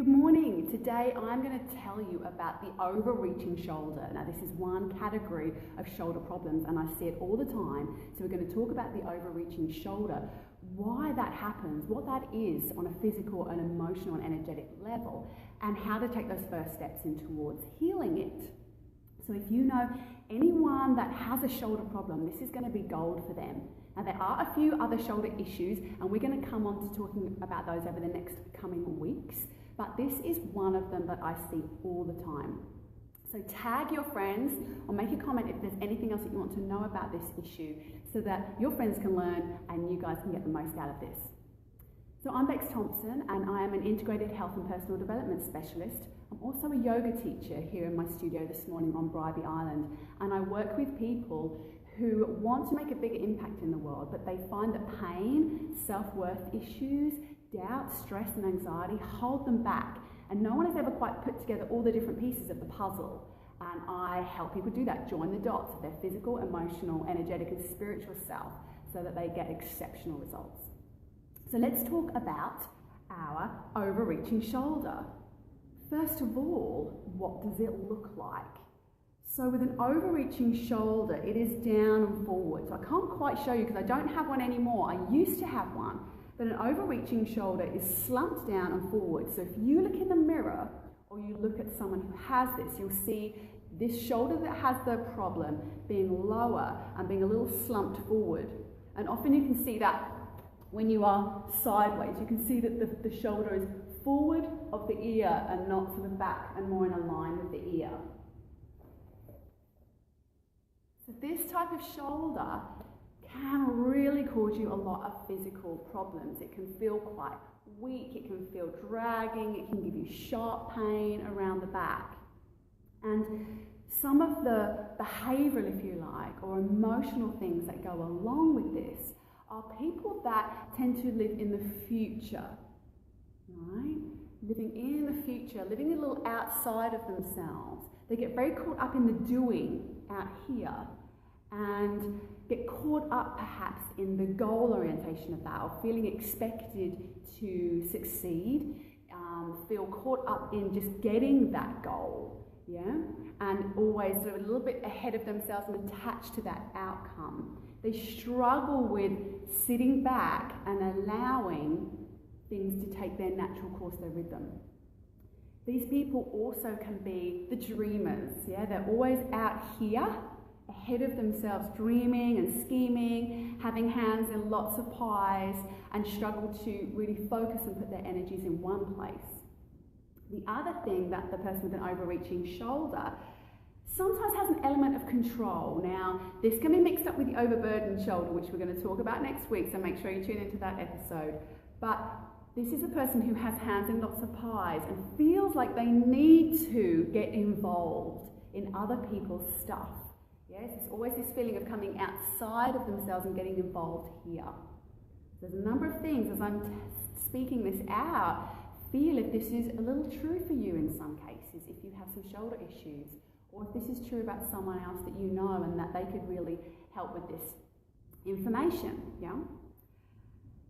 Good morning. Today I'm going to tell you about the overreaching shoulder. Now this is one category of shoulder problems and I see it all the time. So we're going to talk about the overreaching shoulder, why that happens, what that is on a physical and emotional and energetic level, and how to take those first steps in towards healing it. So if you know anyone that has a shoulder problem, this is going to be gold for them. Now there are a few other shoulder issues and we're going to come on to talking about those over the next coming weeks. But this is one of them that I see all the time. So tag your friends or make a comment if there's anything else that you want to know about this issue so that your friends can learn and you guys can get the most out of this. So I'm Beks Thompson and I am an integrated health and personal development specialist. I'm also a yoga teacher here in my studio this morning on Bribey Island, and I work with people who want to make a bigger impact in the world, but they find that pain, self-worth issues, doubt, stress and anxiety hold them back, and no one has ever quite put together all the different pieces of the puzzle. And I help people do that, join the dots of their physical, emotional, energetic and spiritual self so that they get exceptional results. So let's talk about our overreaching shoulder. First of all, what does it look like? So with an overreaching shoulder, it is down and forward. So I can't quite show you because I don't have one anymore. I used to have one. But an overreaching shoulder is slumped down and forward. So if you look in the mirror or you look at someone who has this, you'll see this shoulder that has the problem being lower and being a little slumped forward. And often you can see that when you are sideways. You can see that the shoulder is forward of the ear and not sort of back and more in a line with the ear. So this type of shoulder can really cause you a lot of physical problems. It can feel quite weak, it can feel dragging, it can give you sharp pain around the back. And some of the behavioural, if you like, or emotional things that go along with this are people that tend to live in the future, right? Living in the future, living a little outside of themselves. They get very caught up in the doing out here and get caught up perhaps in the goal orientation of that, or feeling expected to succeed, feel caught up in just getting that goal, yeah, and always sort of a little bit ahead of themselves and attached to that outcome. They struggle with sitting back and allowing things to take their natural course, their rhythm. These people also can be the dreamers, yeah, they're always out here, ahead of themselves, dreaming and scheming, having hands in lots of pies, and struggle to really focus and put their energies in one place. The other thing that the person with an overreaching shoulder sometimes has an element of control. Now, this can be mixed up with the overburdened shoulder, which we're going to talk about next week, so make sure you tune into that episode. But this is a person who has hands in lots of pies and feels like they need to get involved in other people's stuff. Yes, there's always this feeling of coming outside of themselves and getting involved here. There's a number of things, as I'm speaking this out, feel if this is a little true for you in some cases, if you have some shoulder issues, or if this is true about someone else that you know and that they could really help with this information, yeah?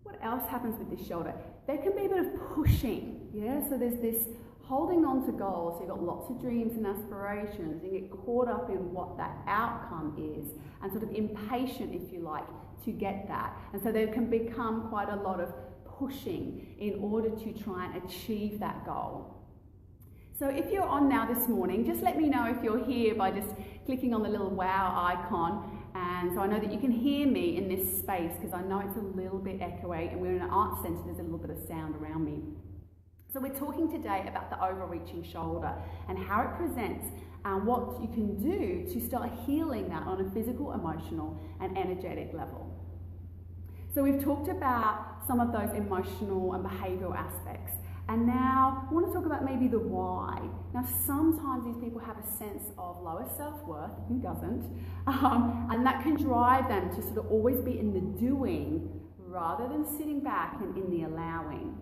What else happens with this shoulder? There can be a bit of pushing, yeah? So there's this holding on to goals, so you've got lots of dreams and aspirations, and you get caught up in what that outcome is, and sort of impatient, if you like, to get that. And so there can become quite a lot of pushing in order to try and achieve that goal. So if you're on now this morning, just let me know if you're here by just clicking on the little wow icon, and so I know that you can hear me in this space because I know it's a little bit echoey, and we're in an art centre, there's a little bit of sound around me. So we're talking today about the overreaching shoulder and how it presents and what you can do to start healing that on a physical, emotional and energetic level. So we've talked about some of those emotional and behavioural aspects, and now I want to talk about maybe the why. Now sometimes these people have a sense of lower self-worth, who doesn't, and that can drive them to sort of always be in the doing rather than sitting back and in the allowing.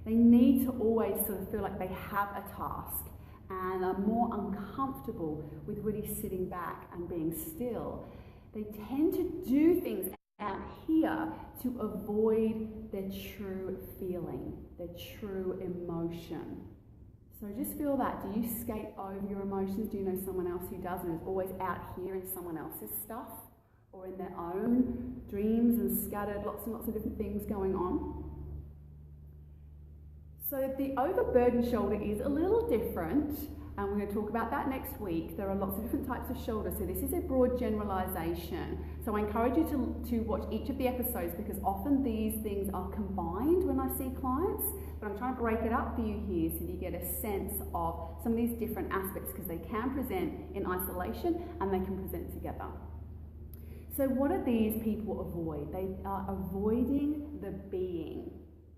They need to always sort of feel like they have a task and are more uncomfortable with really sitting back and being still. They tend to do things out here to avoid their true feeling, their true emotion. So just feel that. Do you skate over your emotions? Do you know someone else who does and is always out here in someone else's stuff or in their own dreams and scattered lots and lots of different things going on? So the overburdened shoulder is a little different, and we're going to talk about that next week. There are lots of different types of shoulders, so this is a broad generalization. So I encourage you to watch each of the episodes, because often these things are combined when I see clients, but I'm trying to break it up for you here so you get a sense of some of these different aspects, because they can present in isolation and they can present together. So what do these people avoid? They are avoiding the being,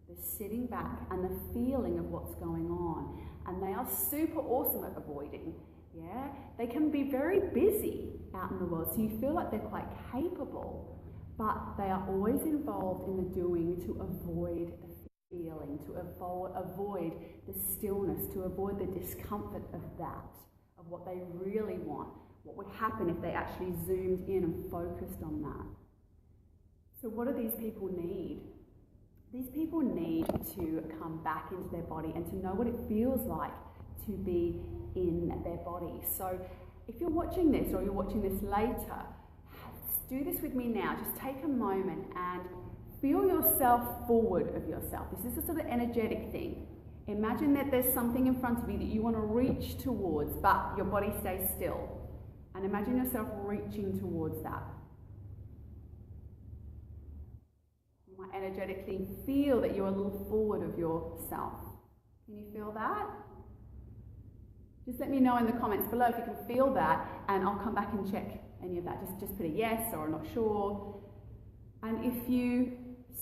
the sitting back and the feeling of what's going on. And they are super awesome at avoiding, yeah? They can be very busy out in the world, so you feel like they're quite capable, but they are always involved in the doing to avoid the feeling, to avoid the stillness, to avoid the discomfort of that, of what they really want, what would happen if they actually zoomed in and focused on that. So what do these people need? These people need to come back into their body and to know what it feels like to be in their body. So if you're watching this or you're watching this later, do this with me now. Just take a moment and feel yourself forward of yourself. This is a sort of energetic thing. Imagine that there's something in front of you that you want to reach towards, but your body stays still. And imagine yourself reaching towards that. You might energetically feel that you're a little forward of yourself. Can you feel that? Just let me know in the comments below if you can feel that, and I'll come back and check any of that. Just put a yes or I'm not sure. And if you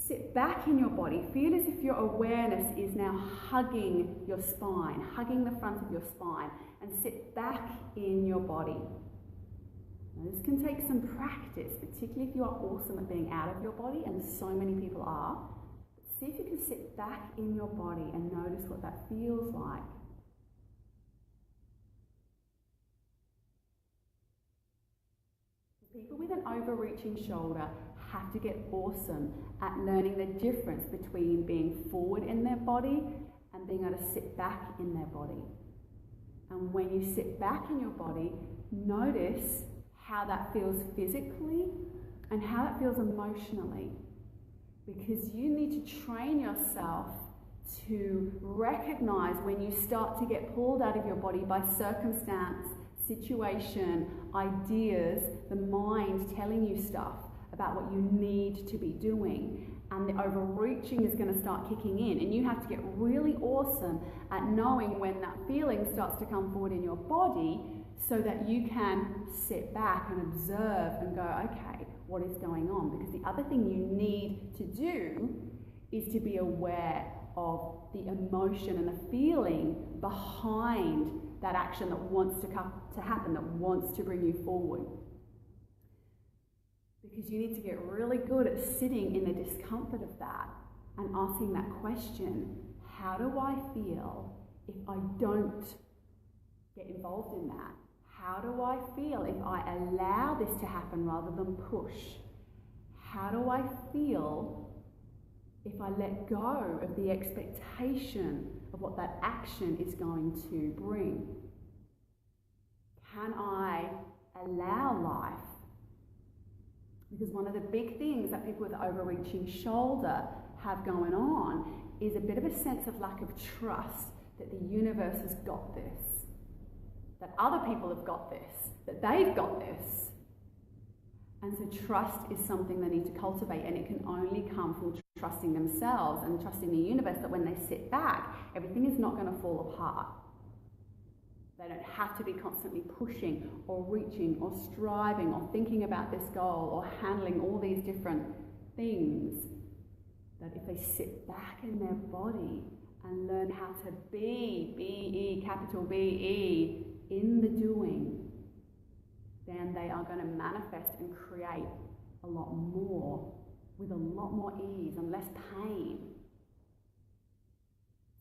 sit back in your body, feel as if your awareness is now hugging your spine, hugging the front of your spine, and sit back in your body. Now, this can take some practice, particularly if you are awesome at being out of your body, and so many people are. But see if you can sit back in your body and notice what that feels like. People with an overreaching shoulder have to get awesome at learning the difference between being forward in their body and being able to sit back in their body. And when you sit back in your body, notice how that feels physically and how that feels emotionally. Because you need to train yourself to recognize when you start to get pulled out of your body by circumstance, situation, ideas, the mind telling you stuff about what you need to be doing, and the overreaching is going to start kicking in, and you have to get really awesome at knowing when that feeling starts to come forward in your body so that you can sit back and observe and go, okay, what is going on? Because the other thing you need to do is to be aware of the emotion and the feeling behind that action that wants to happen, that wants to bring you forward. Because you need to get really good at sitting in the discomfort of that and asking that question, how do I feel if I don't get involved in that? How do I feel if I allow this to happen rather than push? How do I feel if I let go of the expectation of what that action is going to bring? Can I allow life? Because one of the big things that people with overreaching shoulder have going on is a bit of a sense of lack of trust that the universe has got this, that other people have got this, that they've got this. And so trust is something they need to cultivate, and it can only come from trusting themselves and trusting the universe that when they sit back, everything is not going to fall apart. They don't have to be constantly pushing or reaching or striving or thinking about this goal or handling all these different things. That if they sit back in their body and learn how to be, B-E, capital B-E, in the doing, then they are going to manifest and create a lot more with a lot more ease and less pain.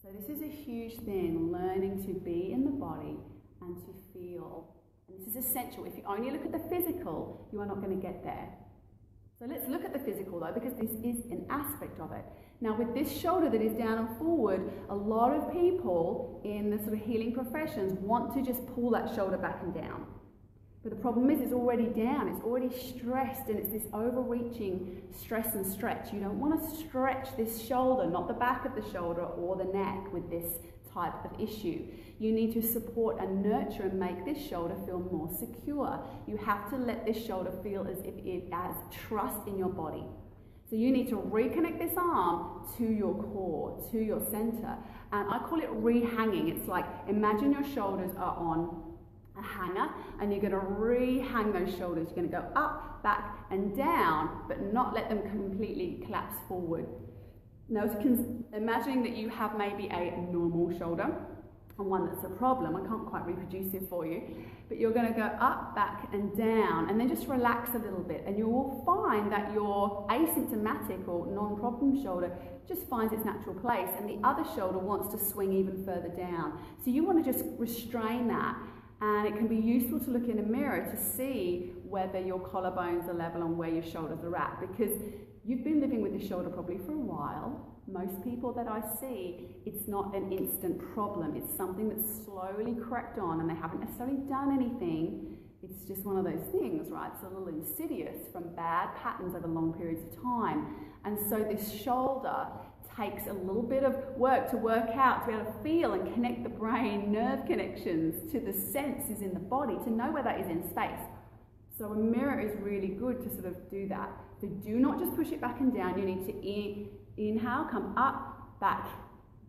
So this is a huge thing, learning to be in the body and to feel. And this is essential. If you only look at the physical, you are not going to get there. So let's look at the physical though, because this is an aspect of it. Now with this shoulder that is down and forward, a lot of people in the sort of healing professions want to just pull that shoulder back and down. But the problem is it's already down, it's already stressed, and it's this overreaching stress and stretch. You don't want to stretch this shoulder, not the back of the shoulder or the neck with this type of issue. You need to support and nurture and make this shoulder feel more secure. You have to let this shoulder feel as if it has trust in your body. So you need to reconnect this arm to your core, to your center. And I call it re-hanging. It's like, imagine your shoulders are on a hanger and you're going to re-hang those shoulders. You're going to go up, back and down, but not let them completely collapse forward. Now, imagining that you have maybe a normal shoulder and one that's a problem. I can't quite reproduce it for you, but you're going to go up, back and down, and then just relax a little bit, and you will find that your asymptomatic or non-problem shoulder just finds its natural place, and the other shoulder wants to swing even further down. So you want to just restrain that, and it can be useful to look in a mirror to see whether your collarbones are level and where your shoulders are at, because you've been living with the shoulder probably for a while. Most people that I see, it's not an instant problem. It's something that's slowly crept on and they haven't necessarily done anything. It's just one of those things, right? It's a little insidious from bad patterns over long periods of time. And so this shoulder takes a little bit of work to work out, to be able to feel and connect the brain nerve connections to the senses in the body, to know where that is in space. So a mirror is really good to sort of do that. So do not just push it back and down. You need to inhale, come up, back,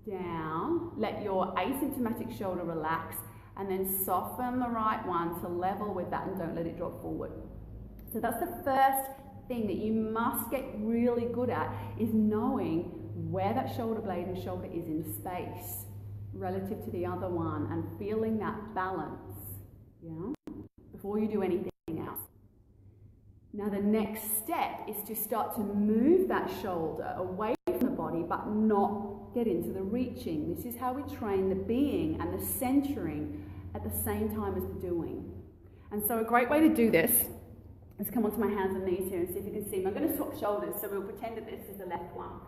down. Let your asymptomatic shoulder relax, and then soften the right one to level with that and don't let it drop forward. So that's the first thing that you must get really good at, is knowing where that shoulder blade and shoulder is in space relative to the other one, and feeling that balance, before you do anything else. Now the next step is to start to move that shoulder away from the body, but not get into the reaching. This is how we train the being and the centering at the same time as the doing. And so a great way to do this is come onto my hands and knees here and see if you can see me. I'm going to swap shoulders, so we'll pretend that this is the left one.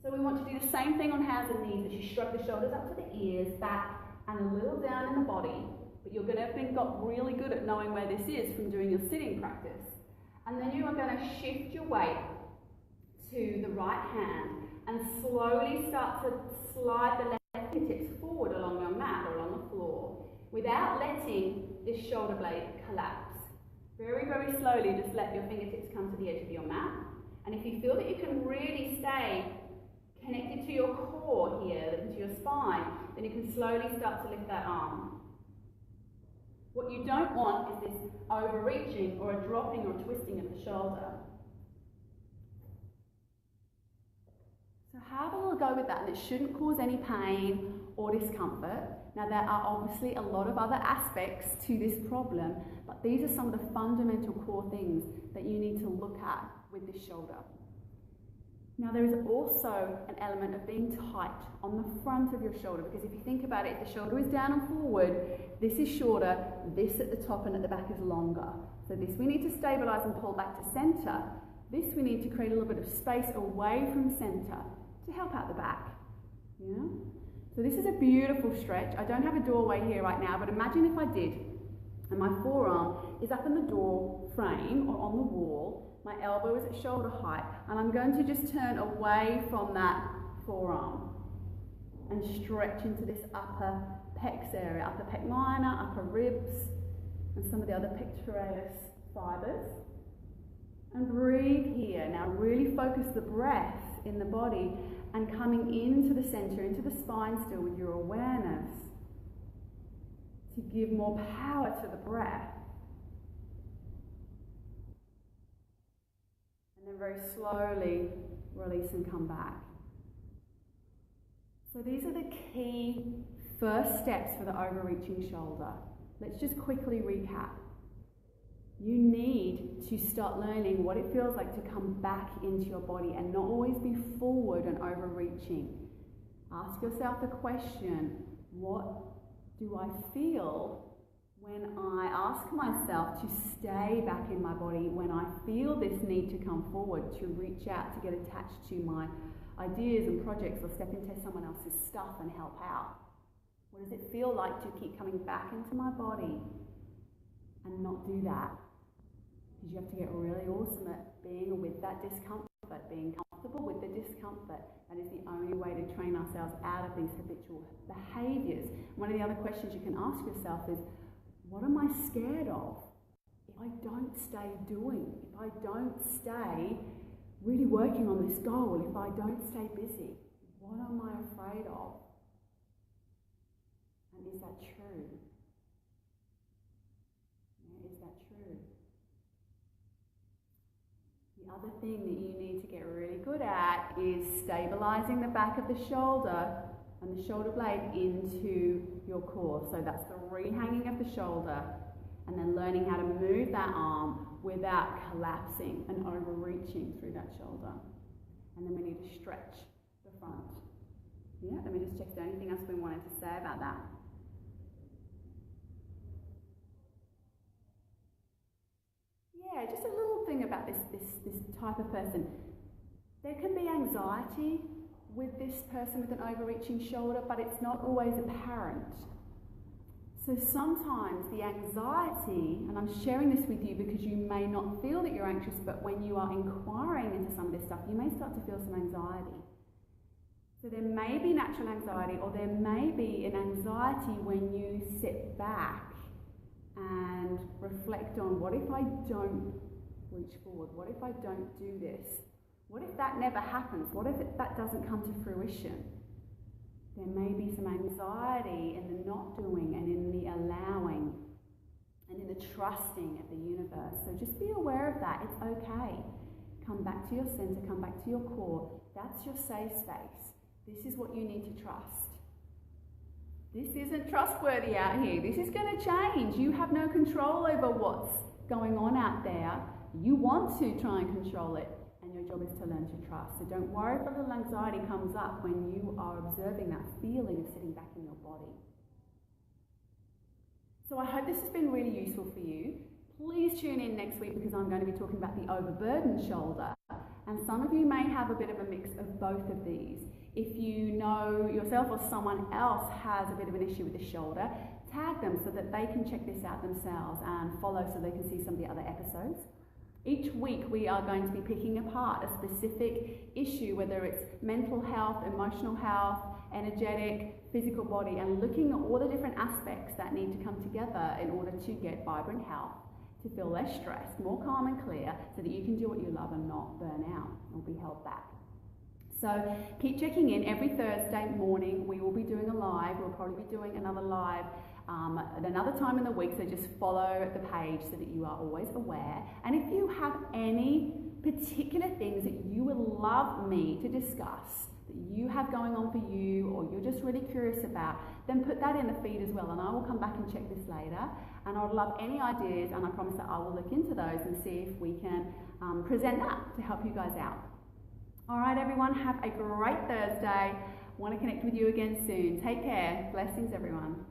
So we want to do the same thing on hands and knees, as you shrug the shoulders up to the ears, back and a little down in the body. But you're going to have got really good at knowing where this is from doing your sitting practice. And then you are going to shift your weight to the right hand and slowly start to slide the left fingertips forward along your mat or along the floor without letting this shoulder blade collapse. Very, very slowly, just let your fingertips come to the edge of your mat. And if you feel that you can really stay connected to your core here, into your spine, then you can slowly start to lift that arm. What you don't want is this overreaching or a dropping or twisting of the shoulder. So have a little go with that, and it shouldn't cause any pain or discomfort. Now there are obviously a lot of other aspects to this problem, but these are some of the fundamental core things that you need to look at with this shoulder. Now there is also an element of being tight on the front of your shoulder, because if you think about it, if the shoulder is down and forward, this is shorter, this at the top and at the back is longer. So this we need to stabilize and pull back to center. This we need to create a little bit of space away from center to help out the back. So this is a beautiful stretch. I don't have a doorway here right now, but imagine if I did, and my forearm is up in the door frame or on the wall. My elbow is at shoulder height, and I'm going to just turn away from that forearm and stretch into this upper pecs area, upper pec minor, upper ribs, and some of the other pectoralis fibers. And breathe here. Now really focus the breath in the body and coming into the center, into the spine still with your awareness to give more power to the breath. And then very slowly release and come back. So these are the key first steps for the overreaching shoulder. Let's just quickly recap. You need to start learning what it feels like to come back into your body and not always be forward and overreaching. Ask yourself the question, what do I feel when I ask myself to stay back in my body, when I feel this need to come forward, to reach out, to get attached to my ideas and projects or step into someone else's stuff and help out? What does it feel like to keep coming back into my body and not do that? Because you have to get really awesome at being with that discomfort, being comfortable with the discomfort. That is the only way to train ourselves out of these habitual behaviours. One of the other questions you can ask yourself is, what am I scared of? If I don't stay doing, if I don't stay really working on this goal, if I don't stay busy, what am I afraid of? And is that true? Yeah, is that true? The other thing that you need to get really good at is stabilizing the back of the shoulder and the shoulder blade into your core. So that's the rehanging of the shoulder, and then learning how to move that arm without collapsing and overreaching through that shoulder. And then we need to stretch the front. Yeah, let me just check if there's anything else we wanted to say about that. Yeah, just a little thing about this type of person. There can be anxiety with this person with an overreaching shoulder, but it's not always apparent. So sometimes the anxiety, and I'm sharing this with you because you may not feel that you're anxious, but when you are inquiring into some of this stuff, you may start to feel some anxiety. So there may be natural anxiety, or there may be an anxiety when you sit back and reflect on, what if I don't reach forward? What if I don't do this? What if that never happens? What if that doesn't come to fruition? There may be some anxiety in the not doing and in the allowing and in the trusting of the universe. So just be aware of that. It's okay. Come back to your center, come back to your core. That's your safe space. This is what you need to trust. This isn't trustworthy out here. This is going to change. You have no control over what's going on out there. You want to try and control it, and your job is to learn to trust. So don't worry if a little anxiety comes up when you are observing that feeling of sitting back in your body. So I hope this has been really useful for you. Please tune in next week, because I'm going to be talking about the overburdened shoulder, and some of you may have a bit of a mix of both of these. If you know yourself or someone else has a bit of an issue with the shoulder, tag them so that they can check this out themselves and follow so they can see some of the other episodes. Each week we are going to be picking apart a specific issue, whether it's mental health, emotional health, energetic, physical body, and looking at all the different aspects that need to come together in order to get vibrant health, to feel less stressed, more calm and clear, so that you can do what you love and not burn out or be held back. So keep checking in. Every Thursday morning we will be doing a live. We'll probably be doing another live at another time in the week, so just follow the page so that you are always aware. And if you have any particular things that you would love me to discuss, that you have going on for you, or you're just really curious about, then put that in the feed as well, and I will come back and check this later. And I would love any ideas, and I promise that I will look into those and see if we can present that to help you guys out. All right, everyone, have a great Thursday. Want to connect with you again soon. Take care. Blessings, everyone.